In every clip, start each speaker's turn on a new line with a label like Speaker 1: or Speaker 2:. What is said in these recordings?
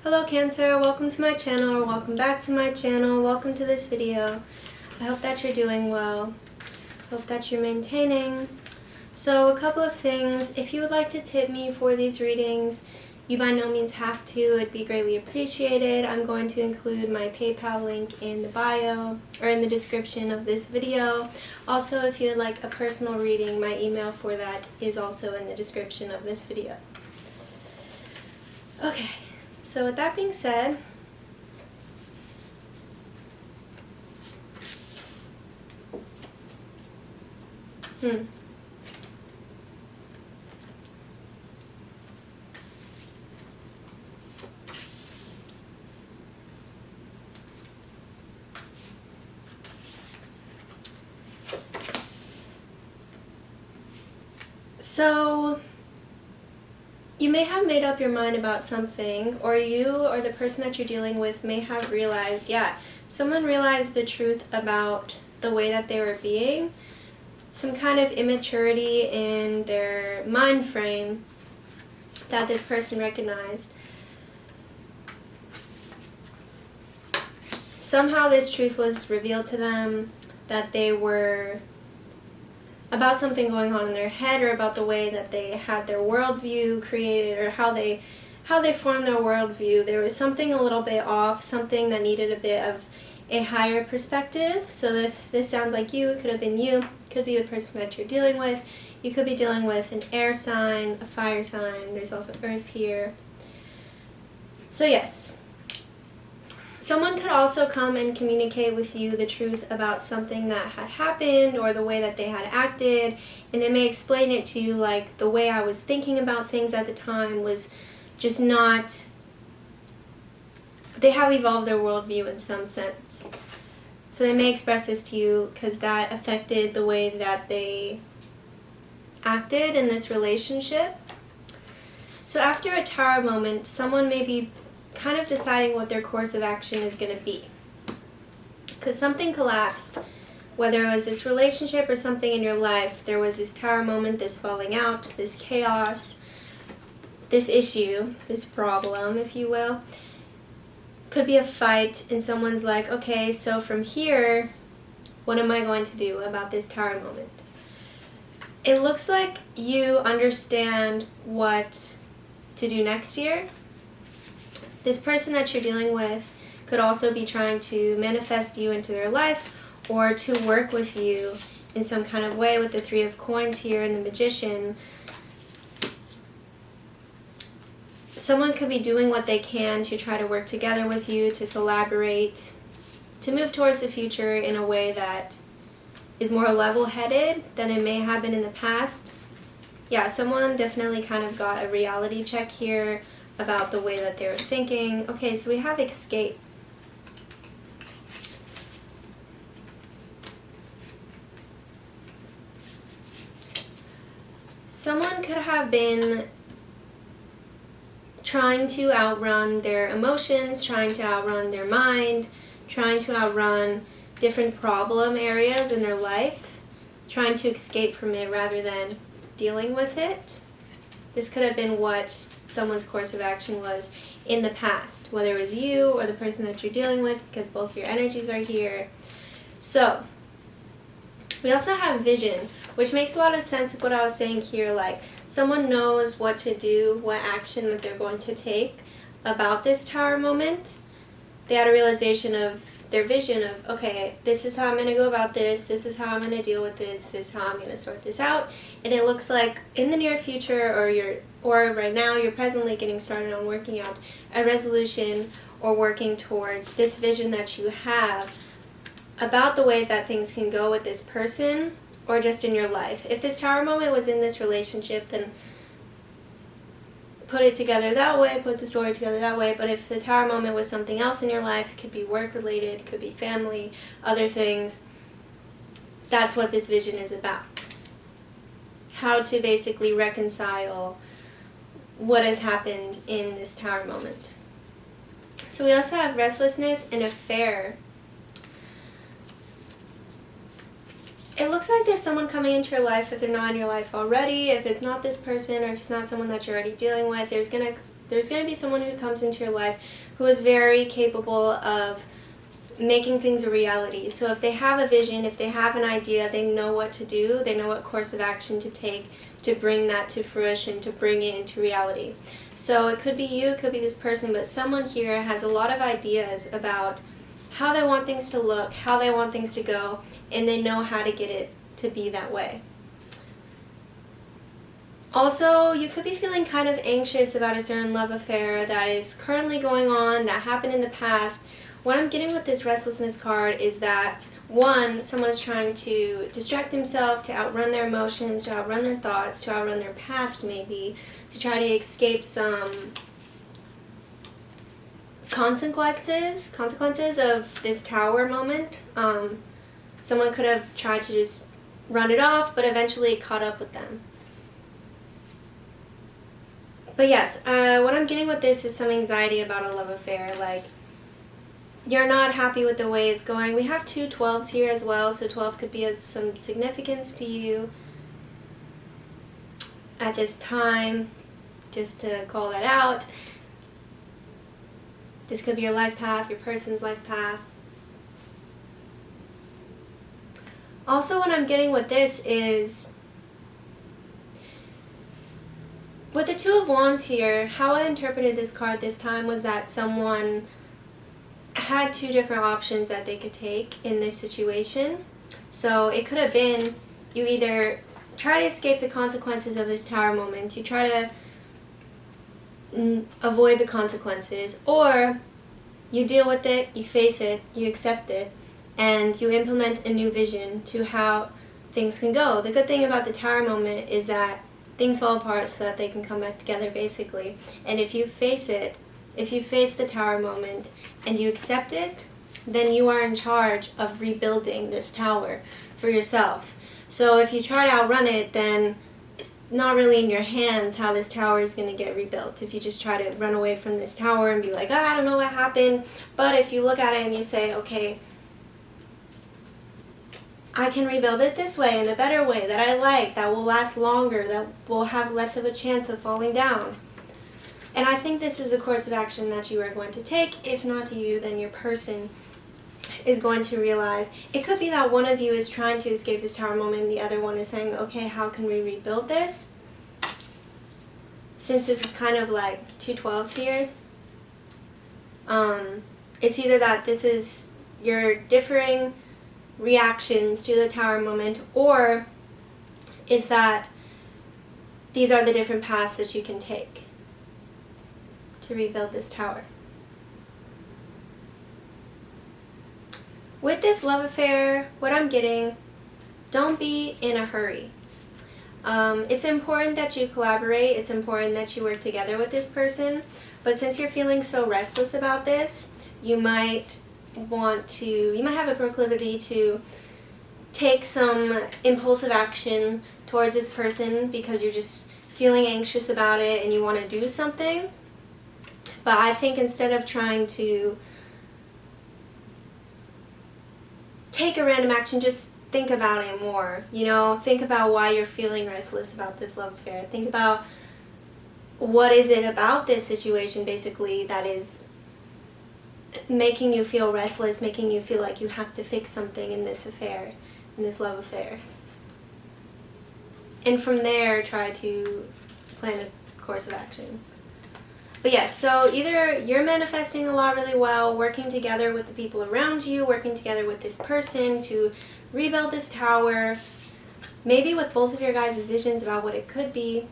Speaker 1: Hello Cancer, welcome to my channel, or welcome back to my channel, welcome to this video. I hope that you're doing well, hope that you're maintaining. So a couple of things, if you would like to tip me for these readings, you by no means have to, it'd be greatly appreciated. I'm going to include my PayPal link in the bio, or in the description of this video. Also, if you would like a personal reading, my email for that is also in the description of this video. Okay. So with that being said, So you may have made up your mind about something, or you or the person that you're dealing with may have realized, someone realized the truth about the way that they were being, some kind of immaturity in their mind frame that this person recognized. Somehow this truth was revealed to them, that they were about something going on in their head, or about the way that they had their worldview created, or how they formed their worldview. There was something a little bit off, something that needed a bit of a higher perspective. So if this sounds like you, it could have been you, it could be the person that you're dealing with. You could be dealing with an air sign, a fire sign, there's also earth here. So yes. Someone could also come and communicate with you the truth about something that had happened, or the way that they had acted, and they may explain it to you like, the way I was thinking about things at the time was just not, they have evolved their worldview in some sense. So they may express this to you because that affected the way that they acted in this relationship. So after a tower moment, someone may be kind of deciding what their course of action is going to be. Because something collapsed, whether it was this relationship or something in your life, there was this tower moment, this falling out, this chaos, this issue, this problem, if you will. Could be a fight, and someone's like, okay, so from here, what am I going to do about this tower moment? It looks like you understand what to do next year. This person that you're dealing with could also be trying to manifest you into their life, or to work with you in some kind of way with the Three of Coins here and the Magician. Someone could be doing what they can to try to work together with you, to collaborate, to move towards the future in a way that is more level-headed than it may have been in the past. Yeah, someone definitely kind of got a reality check here about the way that they were thinking. Okay, so we have escape. Someone could have been trying to outrun their emotions, trying to outrun their mind, trying to outrun different problem areas in their life, trying to escape from it rather than dealing with it. This could have been what someone's course of action was in the past, whether it was you or the person that you're dealing with, because both your energies are here. So we also have vision, which makes a lot of sense with what I was saying here, like someone knows what to do, what action that they're going to take about this tower moment. They had a realization of their vision of, okay, this is how I'm going to go about this is how I'm going to deal with this is how I'm going to sort this out. And it looks like in the near future, or right now, you're presently getting started on working out a resolution, or working towards this vision that you have about the way that things can go with this person, or just in your life. If this tower moment was in this relationship, then put it together that way, put the story together that way. But if the tower moment was something else in your life, it could be work related, it could be family, other things, that's what this vision is about. How to basically reconcile what has happened in this tower moment. So we also have restlessness and affair. It looks like there's someone coming into your life if they're not in your life already. If it's not this person, or if it's not someone that you're already dealing with, there's going to There's going to be someone who comes into your life who is very capable of making things a reality. So if they have a vision, if they have an idea, they know what to do, they know what course of action to take to bring that to fruition, to bring it into reality. So it could be you, it could be this person, but someone here has a lot of ideas about how they want things to look, how they want things to go, and they know how to get it to be that way. Also, you could be feeling kind of anxious about a certain love affair that is currently going on, that happened in the past. What I'm getting with this restlessness card is that, one, someone's trying to distract themselves, to outrun their emotions, to outrun their thoughts, to outrun their past maybe, to try to escape some consequences of this tower moment. Someone could have tried to just run it off, but eventually it caught up with them. But yes, what I'm getting with this is some anxiety about a love affair. Like, you're not happy with the way it's going. We have 2 12s here as well, so 12 could be of some significance to you at this time, just to call that out. This could be your life path, your person's life path. Also, what I'm getting with this is, with the 2 of Wands here, how I interpreted this card this time was that someone had 2 different options that they could take in this situation. So it could have been you either try to escape the consequences of this tower moment, you try to avoid the consequences, or you deal with it, you face it, you accept it, and you implement a new vision to how things can go. The good thing about the tower moment is that things fall apart so that they can come back together, basically. And if you face it, if you face the tower moment and you accept it, then you are in charge of rebuilding this tower for yourself. So if you try to outrun it, then it's not really in your hands how this tower is going to get rebuilt. If you just try to run away from this tower and be like, I don't know what happened. But if you look at it and you say, okay, I can rebuild it this way, in a better way that I like, that will last longer, that will have less of a chance of falling down. And I think this is a course of action that you are going to take. If not you, then your person is going to realize. It could be that one of you is trying to escape this tower moment and the other one is saying, okay, how can we rebuild this? Since this is kind of like 2 12s here, it's either that this is your differing reactions to the tower moment, or it's that these are the different paths that you can take to rebuild this tower. With this love affair, what I'm getting, don't be in a hurry. It's important that you collaborate, it's important that you work together with this person, but since you're feeling so restless about this, you might have a proclivity to take some impulsive action towards this person because you're just feeling anxious about it and you want to do something. But I think instead of trying to take a random action, just think about it more. Think about why you're feeling restless about this love affair. Think about what is it about this situation basically that is making you feel restless, making you feel like you have to fix something in this affair, in this love affair. And from there, try to plan a course of action. But yes, so either you're manifesting a lot really well, working together with the people around you, working together with this person to rebuild this tower, maybe with both of your guys' visions about what it could be.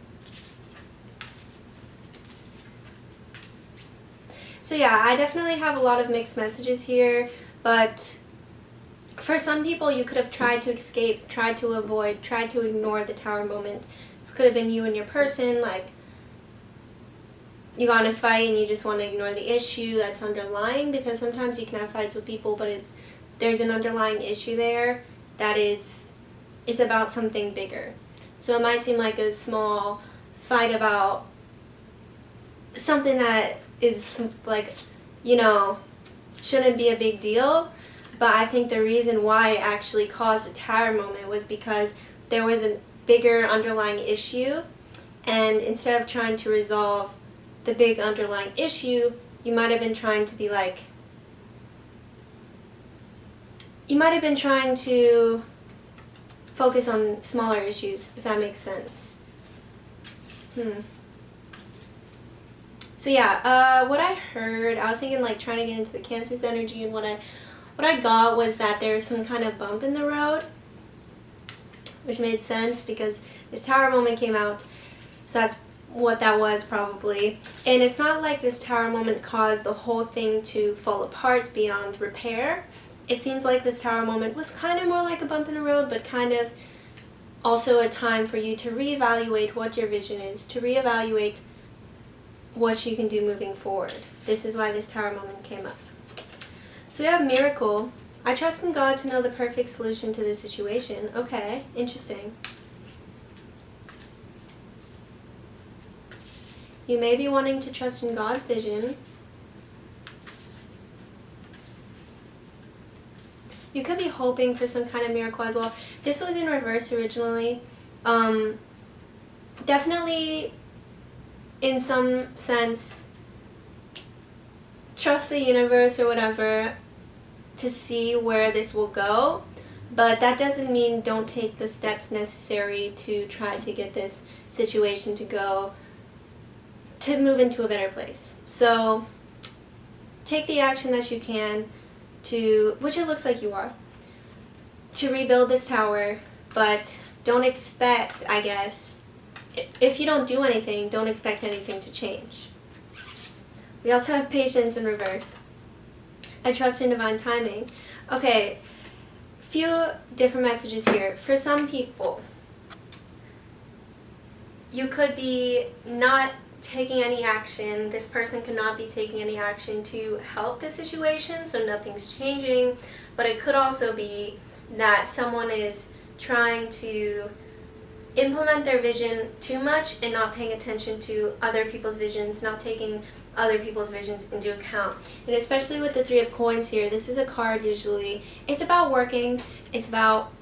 Speaker 1: So yeah, I definitely have a lot of mixed messages here, but for some people you could have tried to escape, tried to avoid, tried to ignore the tower moment. This could have been you and your person, like you got in a fight and you just want to ignore the issue that's underlying, because sometimes you can have fights with people, but there's an underlying issue there that it's about something bigger. So it might seem like a small fight about something that is like, shouldn't be a big deal, but I think the reason why it actually caused a tower moment was because there was a bigger underlying issue, and instead of trying to resolve the big underlying issue, you might have been trying to be like, you might have been trying to focus on smaller issues, if that makes sense. So yeah, what I heard, I was thinking like trying to get into the Cancer's energy, and what I got was that there's some kind of bump in the road, which made sense because this Tower moment came out, so that's what that was probably. And it's not like this Tower moment caused the whole thing to fall apart beyond repair. It seems like this Tower moment was kind of more like a bump in the road, but kind of also a time for you to reevaluate what your vision is, to reevaluate what you can do moving forward. This is why this Tower moment came up. So we have miracle. I trust in God to know the perfect solution to this situation. Okay, interesting. You may be wanting to trust in God's vision. You could be hoping for some kind of miracle as well. This was in reverse originally. Definitely, in some sense, trust the universe or whatever to see where this will go. But that doesn't mean don't take the steps necessary to try to get this situation to move into a better place. So take the action that you can to, which it looks like you are, to rebuild this tower, but don't expect, I guess, if you don't do anything, don't expect anything to change. We also have patience in reverse. I trust in divine timing. Okay, few different messages here. For some people, you could be not taking any action. This person could not be taking any action to help the situation, so nothing's changing. But it could also be that someone is trying to implement their vision too much and not paying attention to other people's visions, not taking other people's visions into account. And especially with the Three of Coins here, this is a card usually. It's about working. It's about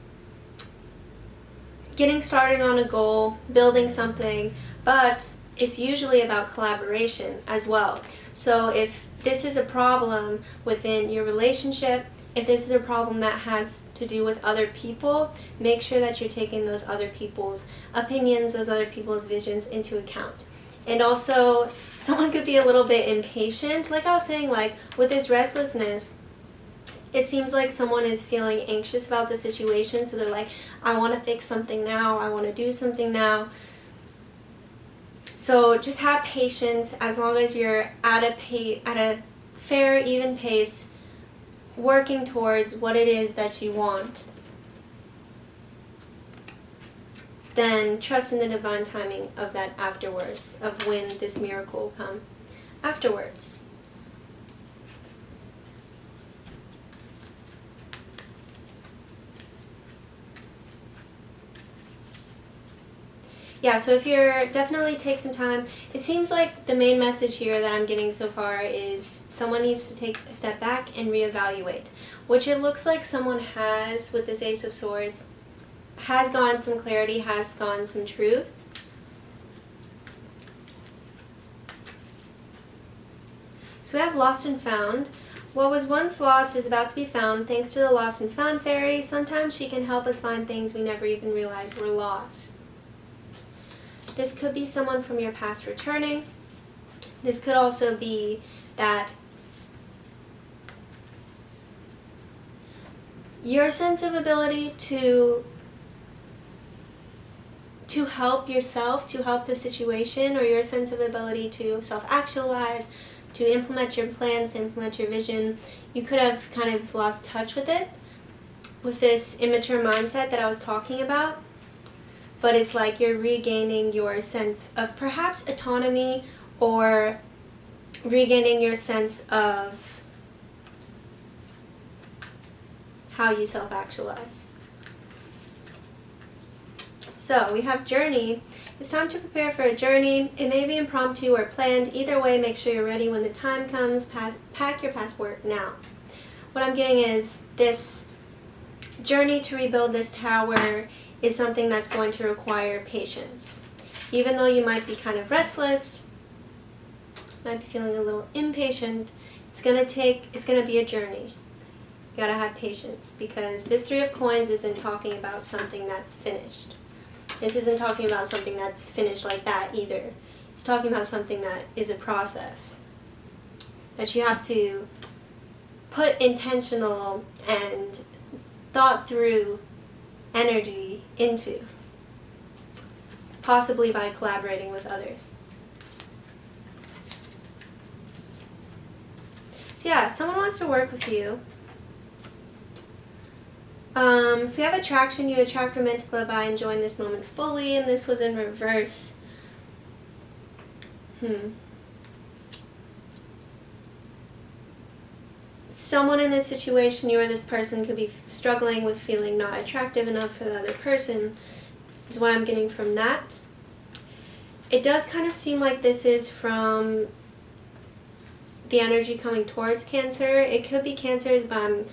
Speaker 1: getting started on a goal, building something, but it's usually about collaboration as well. So if this is a problem within your relationship, if this is a problem that has to do with other people, make sure that you're taking those other people's opinions, those other people's visions into account. And also, someone could be a little bit impatient. Like I was saying, like with this restlessness, it seems like someone is feeling anxious about the situation. So they're like, I want to fix something now. I want to do something now. So just have patience as long as you're at a fair, even pace, working towards what it is that you want. Then trust in the divine timing of that afterwards, of when this miracle will come afterwards. Yeah, so if you're, definitely take some time. It seems like the main message here that I'm getting so far is someone needs to take a step back and reevaluate, which it looks like someone has with this Ace of Swords, has gotten some clarity, has gotten some truth. So we have lost and found. What was once lost is about to be found thanks to the lost and found fairy. Sometimes she can help us find things we never even realized were lost. This could be someone from your past returning. This could also be that your sense of ability to help yourself, to help the situation, or your sense of ability to self-actualize, to implement your plans, to implement your vision, you could have kind of lost touch with it, with this immature mindset that I was talking about. But it's like you're regaining your sense of perhaps autonomy, or regaining your sense of how you self-actualize. So we have journey. It's time to prepare for a journey. It may be impromptu or planned. Either way, make sure you're ready when the time comes. Pack your passport now. What I'm getting is this journey to rebuild this tower is something that's going to require patience. Even though you might be kind of restless, might be feeling a little impatient. It's going to be a journey. You gotta have patience, because this Three of Coins isn't talking about something that's finished. This isn't talking about something that's finished like that either. It's talking about something that is a process that you have to put intentional and thought through energy into, possibly by collaborating with others. So yeah, someone wants to work with you. So you have attraction. You attract romantic love by enjoying this moment fully, and this was in reverse. Someone in this situation, you or this person, could be struggling with feeling not attractive enough for the other person, is what I'm getting from that. It does kind of seem like this is from the energy coming towards Cancer. It could be Cancer's, but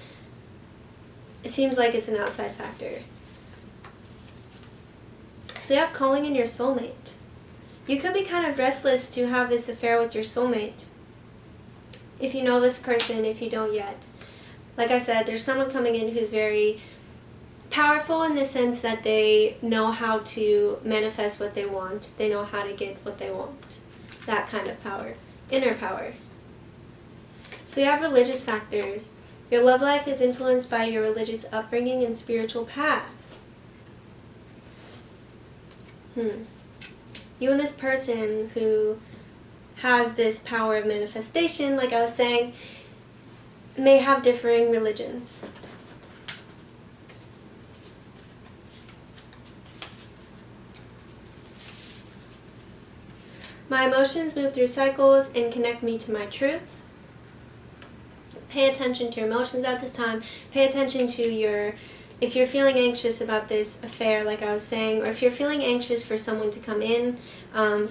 Speaker 1: it seems like it's an outside factor. So you have calling in your soulmate. You could be kind of restless to have this affair with your soulmate. If you know this person, if you don't yet. Like I said, there's someone coming in who's very powerful in the sense that they know how to manifest what they want. They know how to get what they want. That kind of power. Inner power. So you have religious factors. Your love life is influenced by your religious upbringing and spiritual path. You and this person who has this power of manifestation, like I was saying, may have differing religions. My emotions move through cycles and connect me to my truth. Pay attention to your emotions at this time. Pay attention to if you're feeling anxious about this affair, like I was saying, or if you're feeling anxious for someone to come in,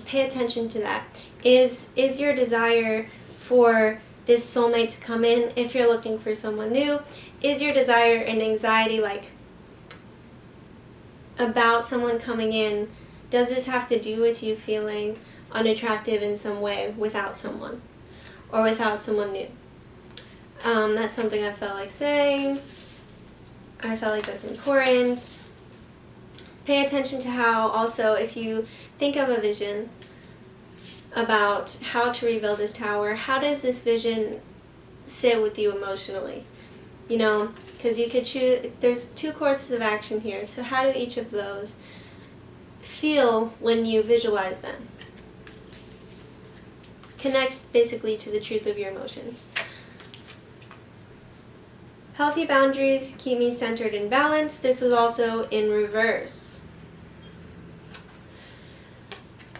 Speaker 1: pay attention to that. Is your desire for this soulmate to come in, if you're looking for someone new, is your desire and anxiety about someone coming in, does this have to do with you feeling unattractive in some way without someone, or without someone new? That's something I felt like saying. I felt like that's important. Pay attention to how also, if you think of a vision about how to rebuild this tower, how does this vision sit with you emotionally? Because you could choose, there's 2 courses of action here, so how do each of those feel when you visualize them? Connect basically to the truth of your emotions. Healthy boundaries keep me centered and balanced. This was also in reverse.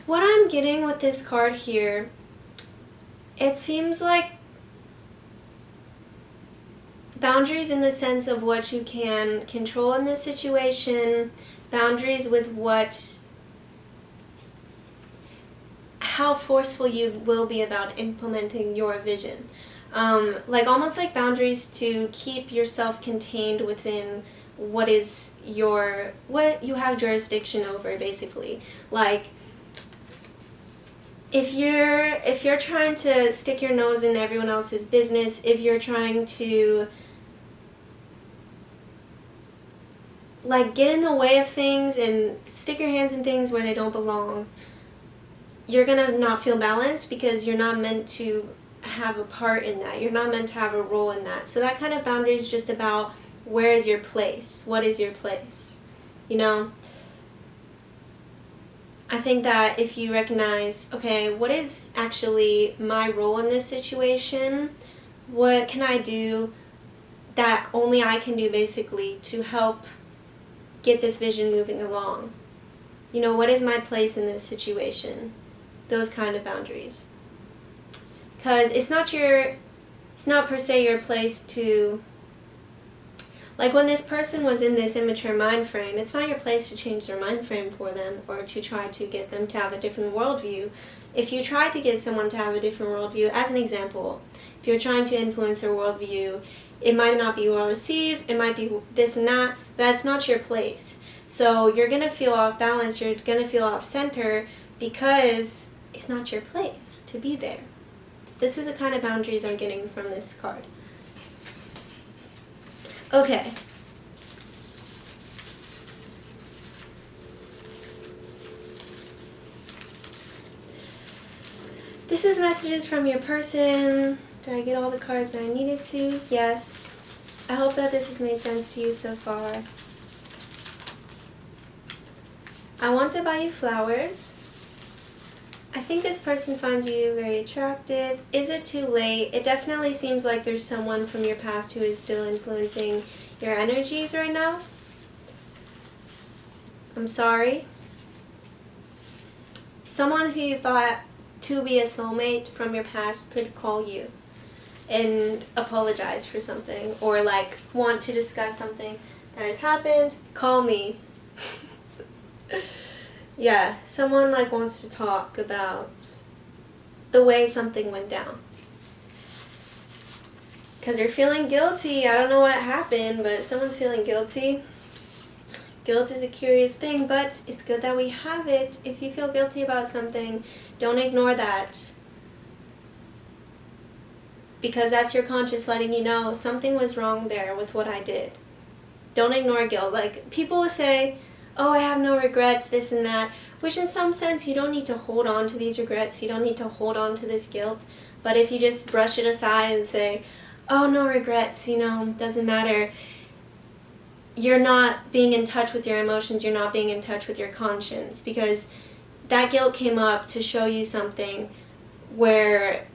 Speaker 1: What I'm getting with this card here, it seems like boundaries in the sense of what you can control in this situation, boundaries with how forceful you will be about implementing your vision. Almost like boundaries to keep yourself contained within what you have jurisdiction over, basically. Like, if you're trying to stick your nose in everyone else's business, if you're trying to get in the way of things and stick your hands in things where they don't belong, you're gonna not feel balanced, because you're not meant to have a part in that. You're not meant to have a role in that. So that kind of boundary is just about, where is your place? What is your place? I think that if you recognize, okay, what is actually my role in this situation? What can I do that only I can do, basically, to help get this vision moving along? What is my place in this situation? Those kind of boundaries. Because it's not per se your place to, when this person was in this immature mind frame, it's not your place to change their mind frame for them, or to try to get them to have a different worldview. If you try to get someone to have a different worldview, as an example, if you're trying to influence their worldview, it might not be well received, it might be this and that, but that's not your place. So you're going to feel off balance, you're going to feel off center, because it's not your place to be there. This is the kind of boundaries I'm getting from this card. Okay. This is messages from your person. Did I get all the cards that I needed to? Yes. I hope that this has made sense to you so far. I want to buy you flowers. I think this person finds you very attractive. Is it too late? It definitely seems like there's someone from your past who is still influencing your energies right now. I'm sorry. Someone who you thought to be a soulmate from your past could call you and apologize for something, or like want to discuss something that has happened. Call me. Yeah, someone like wants to talk about the way something went down. Because you're feeling guilty. I don't know what happened, but someone's feeling guilty. Guilt is a curious thing, but it's good that we have it. If you feel guilty about something, don't ignore that. Because that's your conscience letting you know something was wrong there with what I did. Don't ignore guilt. Like, people will say, oh, I have no regrets, this and that, which in some sense you don't need to hold on to these regrets. You don't need to hold on to this guilt. But if you just brush it aside and say, oh, no regrets, doesn't matter, you're not being in touch with your emotions. You're not being in touch with your conscience, because that guilt came up to show you something where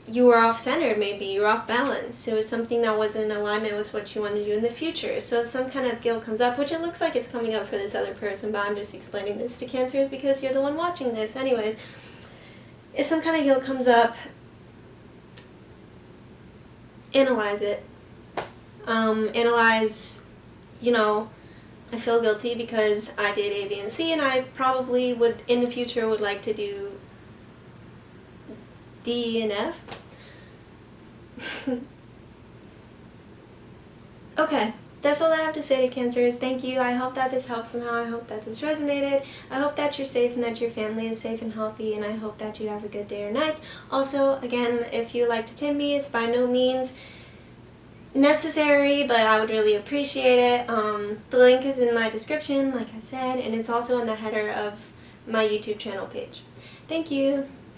Speaker 1: you were off-centered. Maybe you were off-balance. It was something that wasn't in alignment with what you want to do in the future. So if some kind of guilt comes up, which it looks like it's coming up for this other person, but I'm just explaining this to Cancers because you're the one watching this. Anyways, if some kind of guilt comes up, analyze it. Analyze, I feel guilty because I did A, B, and C, and I probably would, in the future, would like to do D, and F. Okay, that's all I have to say to Cancers. Thank you. I hope that this helped somehow. I hope that this resonated. I hope that you're safe and that your family is safe and healthy, and I hope that you have a good day or night. Also, again, if you like to tip me, it's by no means necessary, but I would really appreciate it. The link is in my description, like I said, and it's also in the header of my YouTube channel page. Thank you.